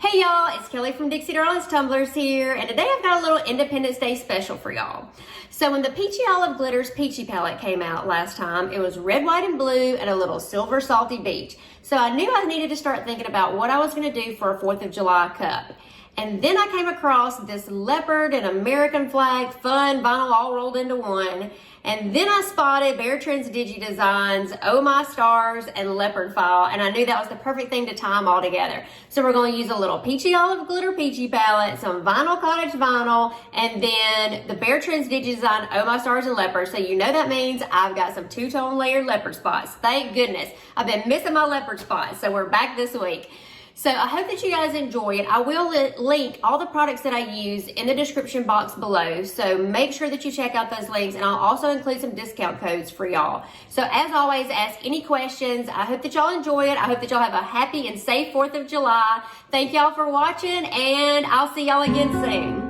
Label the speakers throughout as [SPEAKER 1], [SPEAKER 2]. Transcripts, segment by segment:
[SPEAKER 1] Hey y'all, it's Kelly from Dixie Darlins Tumblers here, and today I've got a little Independence Day special for y'all. So when the Peachy Olive Glitters Peachy palette came out last time, it was red, white, and blue and a little silver salty beach. So I knew I needed to start thinking about what I was going to do for a 4th of July cup. And then I came across this leopard and American flag fun vinyl all rolled into one. And then I spotted BearTrendz Digi Designs, Oh My Stars, and Leopard File, and I knew that was the perfect thing to tie them all together. So we're going to use a little Peachy Olive Glitter Peachy palette, some vinyl Cottage vinyl, and then the BearTrendz Digi Design, Oh My Stars, and Leopard. So you know that means I've got some two-tone layered leopard spots. Thank goodness. I've been missing my leopard spots, so we're back this week. So I hope that you guys enjoy it. I will link all the products that I use in the description box below. So make sure that you check out those links, and I'll also include some discount codes for y'all. So as always, ask any questions. I hope that y'all enjoy it. I hope that y'all have a happy and safe 4th of July. Thank y'all for watching, and I'll see y'all again soon.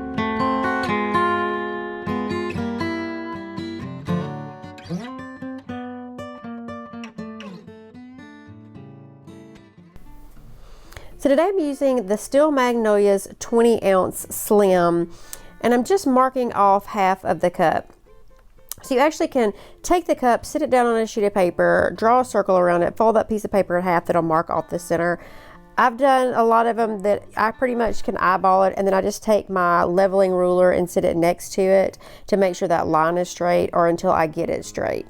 [SPEAKER 1] So today I'm using the Steel Magnolia's 20-ounce Slim, and I'm just marking off half of the cup. So you actually can take the cup, sit it down on a sheet of paper, draw a circle around it, fold that piece of paper in half that'll mark off the center. I've done a lot of them that I pretty much can eyeball it, and then I just take my leveling ruler and sit it next to it to make sure that line is straight, or until I get it straight.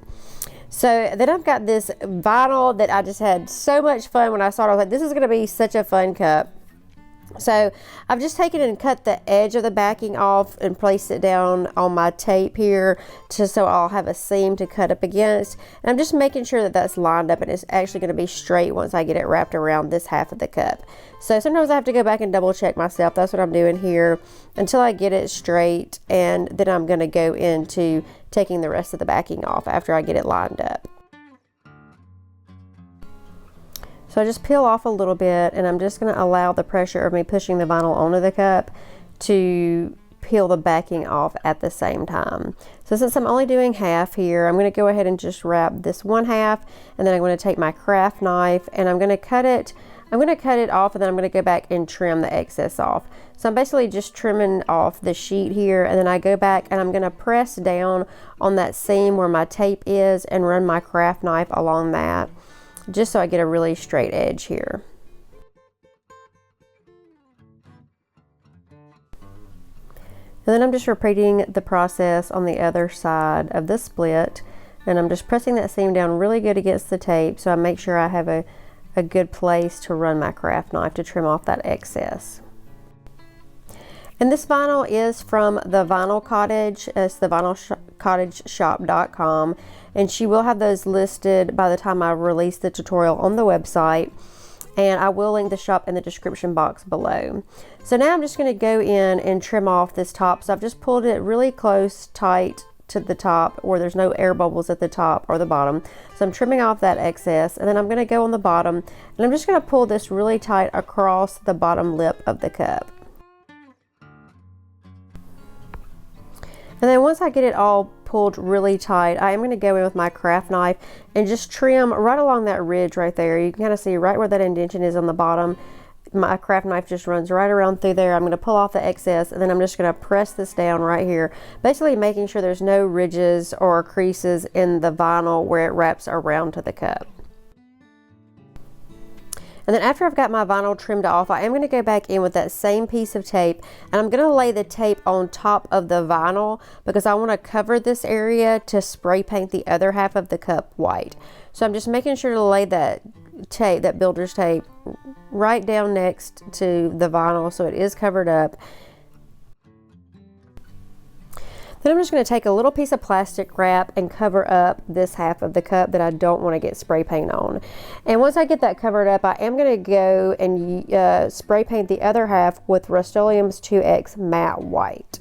[SPEAKER 1] So then I've got this vinyl that I just had so much fun when I saw it. I was like, this is going to be such a fun cup. So I've just taken and cut the edge of the backing off and placed it down on my tape here so I'll have a seam to cut up against. And I'm just making sure that that's lined up and it's actually going to be straight once I get it wrapped around this half of the cup. So sometimes I have to go back and double check myself. That's what I'm doing here until I get it straight, and then I'm going to go into taking the rest of the backing off after I get it lined up. So I just peel off a little bit, and I'm just going to allow the pressure of me pushing the vinyl onto the cup to peel the backing off at the same time. So since I'm only doing half here, I'm going to go ahead and just wrap this one half, and then I'm going to take my craft knife and I'm going to cut it. I'm going to cut it off, and then I'm going to go back and trim the excess off. So I'm basically just trimming off the sheet here, and then I go back and I'm going to press down on that seam where my tape is and run my craft knife along that, just so I get a really straight edge here. And then I'm just repeating the process on the other side of the split, and I'm just pressing that seam down really good against the tape so I make sure I have a good place to run my craft knife to trim off that excess. And this vinyl is from the Vinyl Cottage. It's the vinylcottageshop.com, and she will have those listed by the time I release the tutorial on the website, and I will link the shop in the description box below. So now I'm just going to go in and trim off this top. So I've just pulled it really close, tight to the top where there's no air bubbles at the top or the bottom. So I'm trimming off that excess, and then I'm going to go on the bottom, and I'm just going to pull this really tight across the bottom lip of the cup. And then once I get it all pulled really tight, I am going to go in with my craft knife and just trim right along that ridge right there. You can kind of see right where that indentation is on the bottom. My craft knife just runs right around through there. I'm going to pull off the excess, and then I'm just going to press this down right here, basically making sure there's no ridges or creases in the vinyl where it wraps around to the cup. And then after I've got my vinyl trimmed off, I am going to go back in with that same piece of tape, and I'm going to lay the tape on top of the vinyl because I want to cover this area to spray paint the other half of the cup white. So I'm just making sure to lay that tape, that builder's tape, right down next to the vinyl so it is covered up. Then I'm just going to take a little piece of plastic wrap and cover up this half of the cup that I don't want to get spray paint on. And once I get that covered up, I am going to go and spray paint the other half with Rustoleum's 2X Matte White.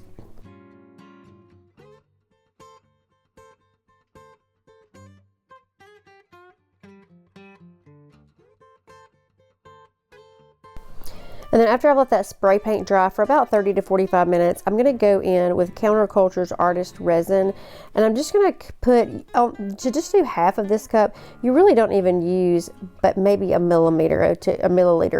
[SPEAKER 1] And then after I let that spray paint dry for about 30 to 45 minutes, I'm going to go in with Counterculture's Artist Resin. And I'm just going to put, to just do half of this cup, you really don't even use but maybe a milliliter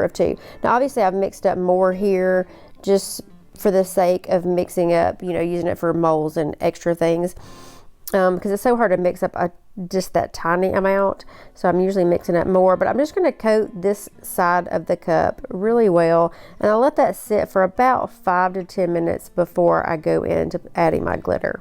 [SPEAKER 1] of two. Now obviously I've mixed up more here just for the sake of mixing up, you know, using it for molds and extra things. Because it's so hard to mix up just that tiny amount, so I'm usually mixing up more, but I'm just going to coat this side of the cup really well, and I'll let that sit for about 5 to 10 minutes before I go into adding my glitter.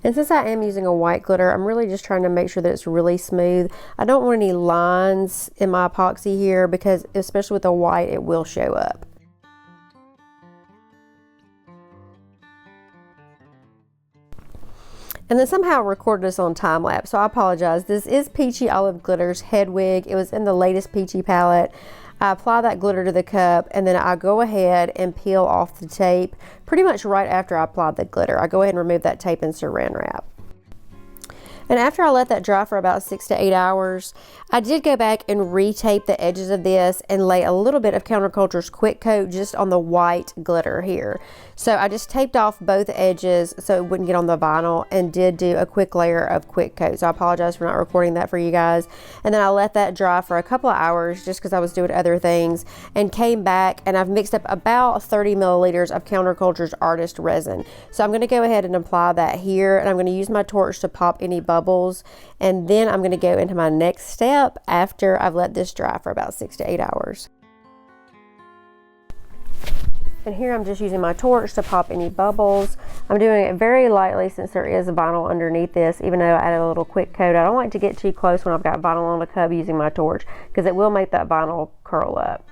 [SPEAKER 1] And since I am using a white glitter, I'm really just trying to make sure that it's really smooth. I don't want any lines in my epoxy here because especially with the white, it will show up. And then somehow I recorded this on time lapse, so I apologize. This is Peachy Olive Glitter's Hedwig. It was in the latest Peachy palette. I apply that glitter to the cup, and then I go ahead and peel off the tape pretty much right after I applied the glitter. I go ahead and remove that tape and saran wrap. And after I let that dry for about 6 to 8 hours, I did go back and retape the edges of this and lay a little bit of Counterculture's Quick Coat just on the white glitter here. So I just taped off both edges so it wouldn't get on the vinyl, and did do a quick layer of Quick Coat. So I apologize for not recording that for you guys. And then I let that dry for a couple of hours just because I was doing other things, and came back and I've mixed up about 30 milliliters of Counterculture's Artist Resin. So I'm going to go ahead and apply that here, and I'm going to use my torch to pop any bubbles, and then I'm going to go into my next step after I've let this dry for about 6 to 8 hours. And here I'm just using my torch to pop any bubbles. I'm doing it very lightly since there is vinyl underneath this, even though I added a little quick coat. I don't like to get too close when I've got vinyl on the cup using my torch, because it will make that vinyl curl up.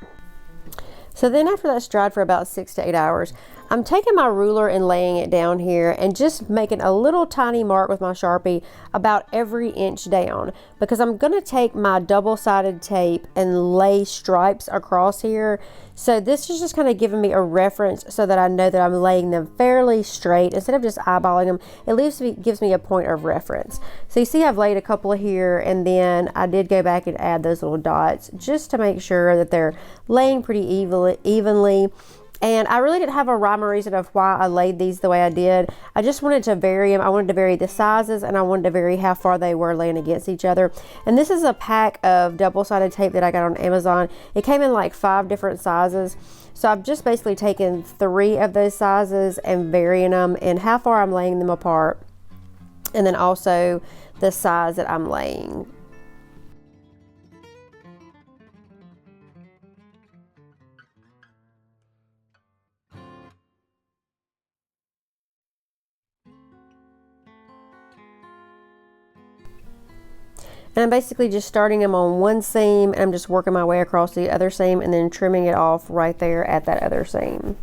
[SPEAKER 1] So then after that's dried for about 6 to 8 hours, I'm taking my ruler and laying it down here and just making a little tiny mark with my Sharpie about every inch down, because I'm going to take my double-sided tape and lay stripes across here. So this is just kind of giving me a reference so that I know that I'm laying them fairly straight instead of just eyeballing them. It gives me a point of reference. So you see I've laid a couple here, and then I did go back and add those little dots just to make sure that they're laying pretty evenly. And I really didn't have a rhyme or reason of why I laid these the way I did. I just wanted to vary them. I wanted to vary the sizes, and I wanted to vary how far they were laying against each other. And this is a pack of double-sided tape that I got on Amazon. It came in like 5 different sizes. So I've just basically taken 3 of those sizes and varying them and how far I'm laying them apart, and then also the size that I'm laying. And I'm basically just starting them on one seam, and I'm just working my way across the other seam and then trimming it off right there at that other seam.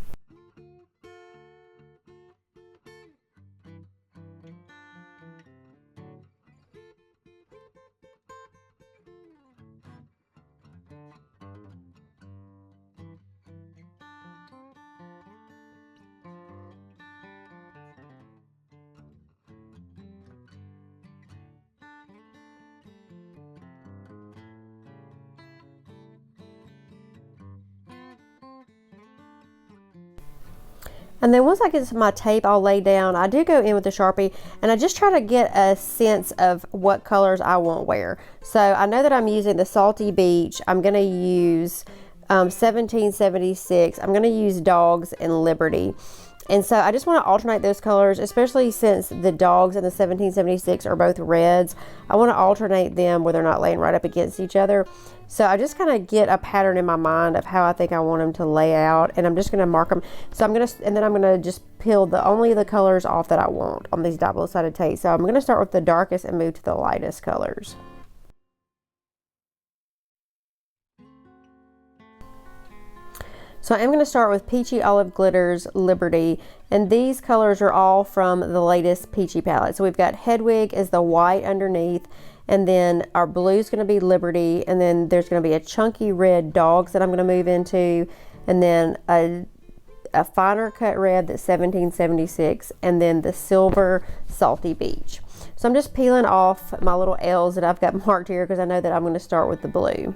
[SPEAKER 1] And then once I get my tape all laid down, I do go in with the Sharpie, and I just try to get a sense of what colors I want where. So I know that I'm using the Salty Beach. I'm going to use 1776. I'm going to use Dawgs and Liberty. And so I just want to alternate those colors, especially since the Dawgs and the 1776 are both reds. I want to alternate them where they're not laying right up against each other. So I just kind of get a pattern in my mind of how I think I want them to lay out, and I'm just going to mark them. So I'm going to, and then I'm going to just peel only the colors off that I want on these double-sided tape. So I'm going to start with the darkest and move to the lightest colors. So I'm going to start with Peachy Olive Glitter's Liberty, and these colors are all from the latest Peachy palette. So we've got Hedwig is the white underneath, and then our blue is going to be Liberty, and then there's going to be a chunky red Dawgs that I'm going to move into, and then a a finer cut red that's 1776, and then the silver salty beach. So I'm just peeling off my little L's that I've got marked here because I know that I'm going to start with the blue.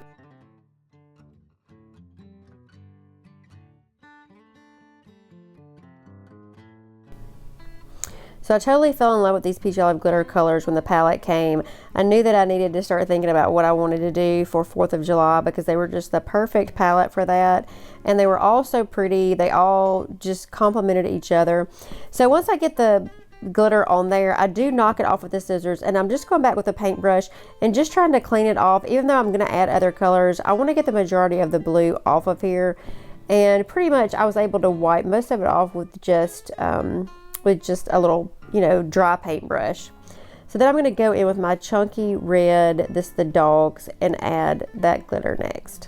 [SPEAKER 1] So I totally fell in love with these peach olive glitter colors when the palette came. I knew that I needed to start thinking about what I wanted to do for 4th of July because they were just the perfect palette for that. And they were all so pretty. They all just complemented each other. So once I get the glitter on there, I do knock it off with the scissors, and I'm just going back with a paintbrush and just trying to clean it off. Even though I'm going to add other colors, I want to get the majority of the blue off of here. And pretty much I was able to wipe most of it off with just a little, dry paintbrush. So then I'm going to go in with my chunky red, this is the Dawgs, and add that glitter next.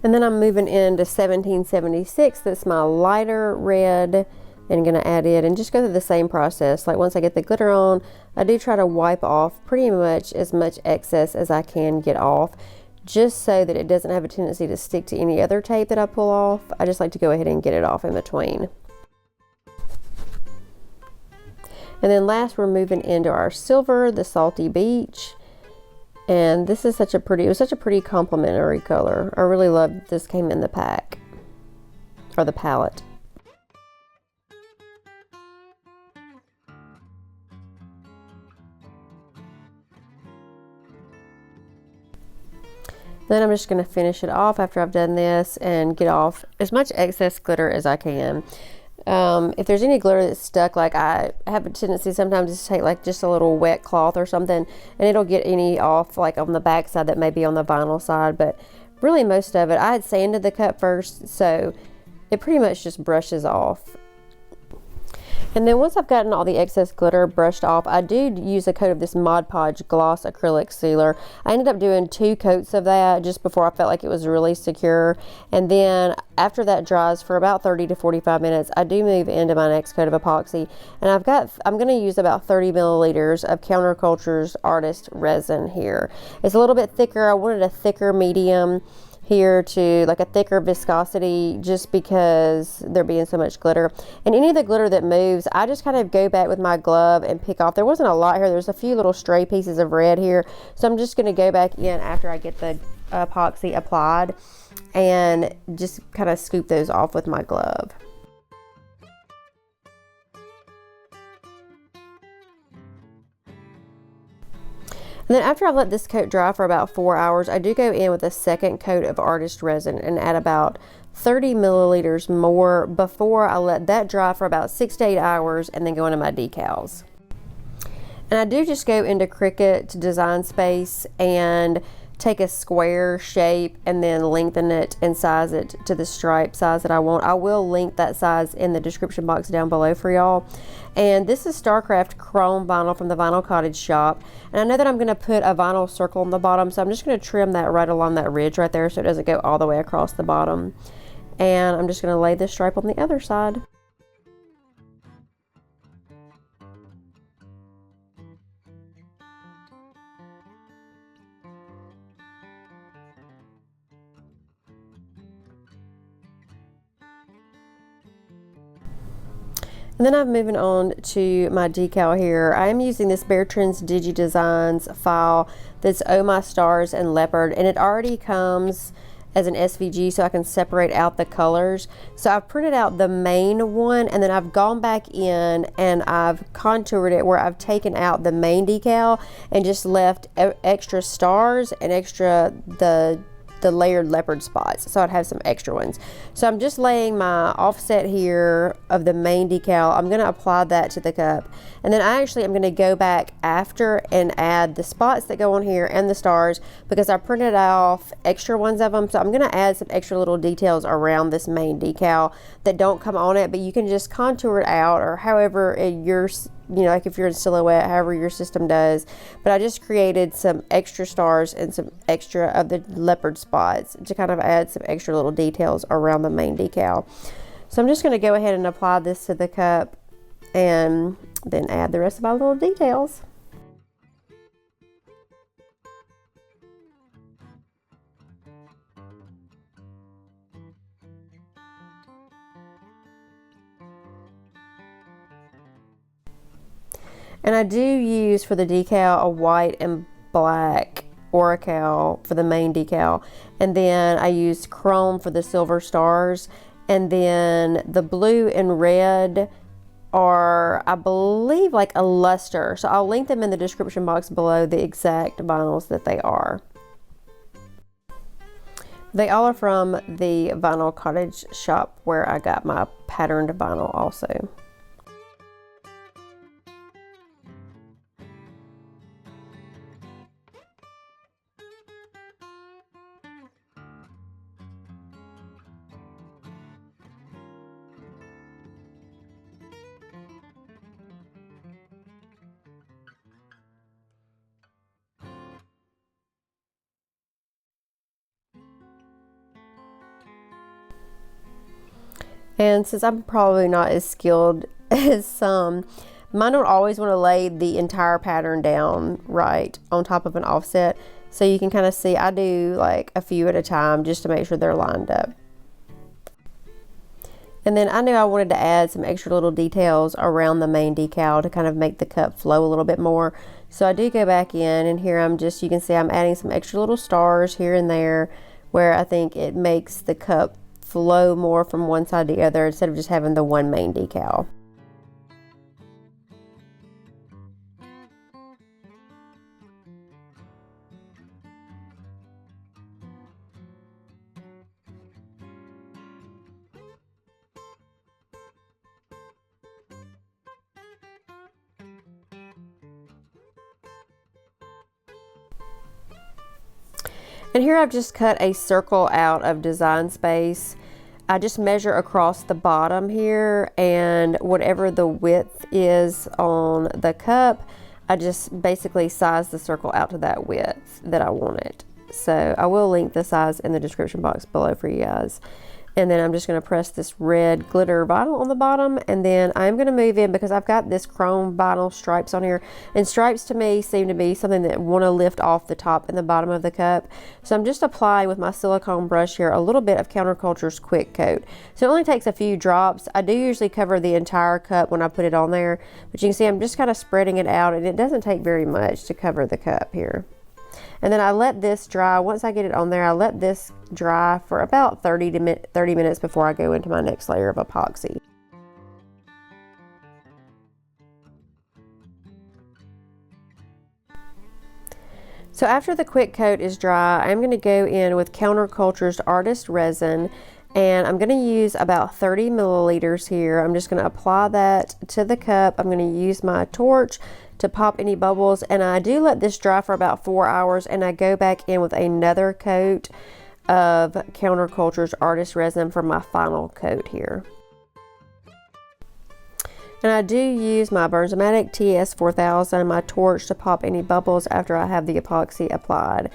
[SPEAKER 1] And then I'm moving into 1776. That's my lighter red, and going to add it and just go through the same process. Like once I get the glitter on, I do try to wipe off pretty much as much excess as I can get off, just so that it doesn't have a tendency to stick to any other tape that I pull off. I just like to go ahead and get it off in between. And then last, we're moving into our silver, the Salty Beach. And this is it was such a pretty complimentary color. I really love that this came in the pack, or the palette. Then I'm just going to finish it off after I've done this and get off as much excess glitter as I can. If there's any glitter that's stuck, like I have a tendency sometimes to take like just a little wet cloth or something, and it'll get any off like on the back side that may be on the vinyl side, but really most of it, I had sanded the cup first, so it pretty much just brushes off. And then once I've gotten all the excess glitter brushed off, I do use a coat of this Mod Podge gloss acrylic sealer. I ended up doing 2 coats of that just before I felt like it was really secure. And then after that dries for about 30 to 45 minutes, I do move into my next coat of epoxy. And I'm going to use about 30 milliliters of Counterculture's Artist Resin here. It's a little bit thicker. I wanted a thicker medium here to like a thicker viscosity just because there being so much glitter. And any of the glitter that moves, I just kind of go back with my glove and pick off. There wasn't a lot here. There's a few little stray pieces of red here. So I'm just going to go back in after I get the epoxy applied and just kind of scoop those off with my glove. And then after I've let this coat dry for about 4 hours, I do go in with a second coat of Artist Resin and add about 30 milliliters more before I let that dry for about 6 to 8 hours and then go into my decals. And I do just go into Cricut Design Space and take a square shape and then lengthen it and size it to the stripe size that I want. I will link that size in the description box down below for y'all. And this is Starcraft chrome vinyl from the Vinyl Cottage shop. And I know that I'm going to put a vinyl circle on the bottom, so I'm just going to trim that right along that ridge right there so it doesn't go all the way across the bottom. And I'm just going to lay this stripe on the other side. And then I'm moving on to my decal here. I am using this BearTrendz Digi Designs file that's Oh My Stars and Leopard, and it already comes as an SVG so I can separate out the colors. So I've printed out the main one and then I've gone back in and I've contoured it where I've taken out the main decal and just left extra stars and extra the the layered leopard spots, so I'd have some extra ones. So I'm just laying my offset here of the main decal. I'm going to apply that to the cup, and then I'm going to go back after and add the spots that go on here and the stars, because I printed off extra ones of them. So I'm going to add some extra little details around this main decal that don't come on it, but you can just contour it out, or however like if you're in silhouette, however your system does. But I just created some extra stars and some extra of the leopard spots to kind of add some extra little details around the main decal. So I'm just going to go ahead and apply this to the cup and then add the rest of my little details. And I do use for the decal a white and black Oracal for the main decal, and then I use chrome for the silver stars, and then the blue and red are, I believe, like a luster. So I'll link them in the description box below, the exact vinyls that they are. They all are from the vinyl Cottage shop where I got my patterned vinyl also. And since I'm probably not as skilled as some, mine don't always want to lay the entire pattern down right on top of an offset. So you can kind of see I do like a few at a time just to make sure they're lined up. And then I knew I wanted to add some extra little details around the main decal to kind of make the cup flow a little bit more. So I do go back in, and here you can see I'm adding some extra little stars here and there where I think it makes the cup flow more from one side to the other instead of just having the one main decal. And here I've just cut a circle out of design space. I just measure across the bottom here, and whatever the width is on the cup, I just basically size the circle out to that width that I want it. So I will link the size in the description box below for you guys. And then I'm just going to press this red glitter vinyl on the bottom, and then I'm going to move in because I've got this chrome vinyl stripes on here, and stripes to me seem to be something that want to lift off the top and the bottom of the cup. So I'm just applying with my silicone brush here a little bit of Counterculture's Quick Coat. So it only takes a few drops. I do usually cover the entire cup when I put it on there, but you can see I'm just kind of spreading it out, and it doesn't take very much to cover the cup here. And then I let this dry. Once I get it on there, I let this dry for about 30 minutes before I go into my next layer of epoxy. So after the quick coat is dry, I'm going to go in with Counterculture's Artist Resin, and I'm going to use about 30 milliliters here. I'm just going to apply that to the cup. I'm going to use my torch to pop any bubbles, and I do let this dry for about 4 hours, and I go back in with another coat of Counterculture's Artist Resin for my final coat here. And I do use my Bernzomatic TS4000, my torch, to pop any bubbles after I have the epoxy applied.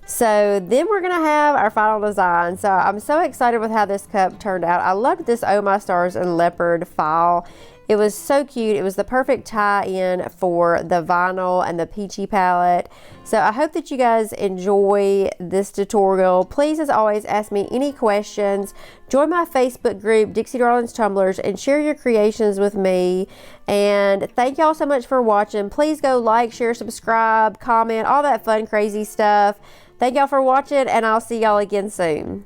[SPEAKER 1] So then we're gonna have our final design. So I'm so excited with how this cup turned out. I loved this Oh My Stars and Leopard file. It was so cute. It was the perfect tie-in for the vinyl and the Peachy palette. So I hope that you guys enjoy this tutorial. Please, as always, ask me any questions. Join my Facebook group, Dixie Darlins Tumblers, and share your creations with me. And thank y'all so much for watching. Please go like, share, subscribe, comment, all that fun, crazy stuff. Thank y'all for watching, and I'll see y'all again soon.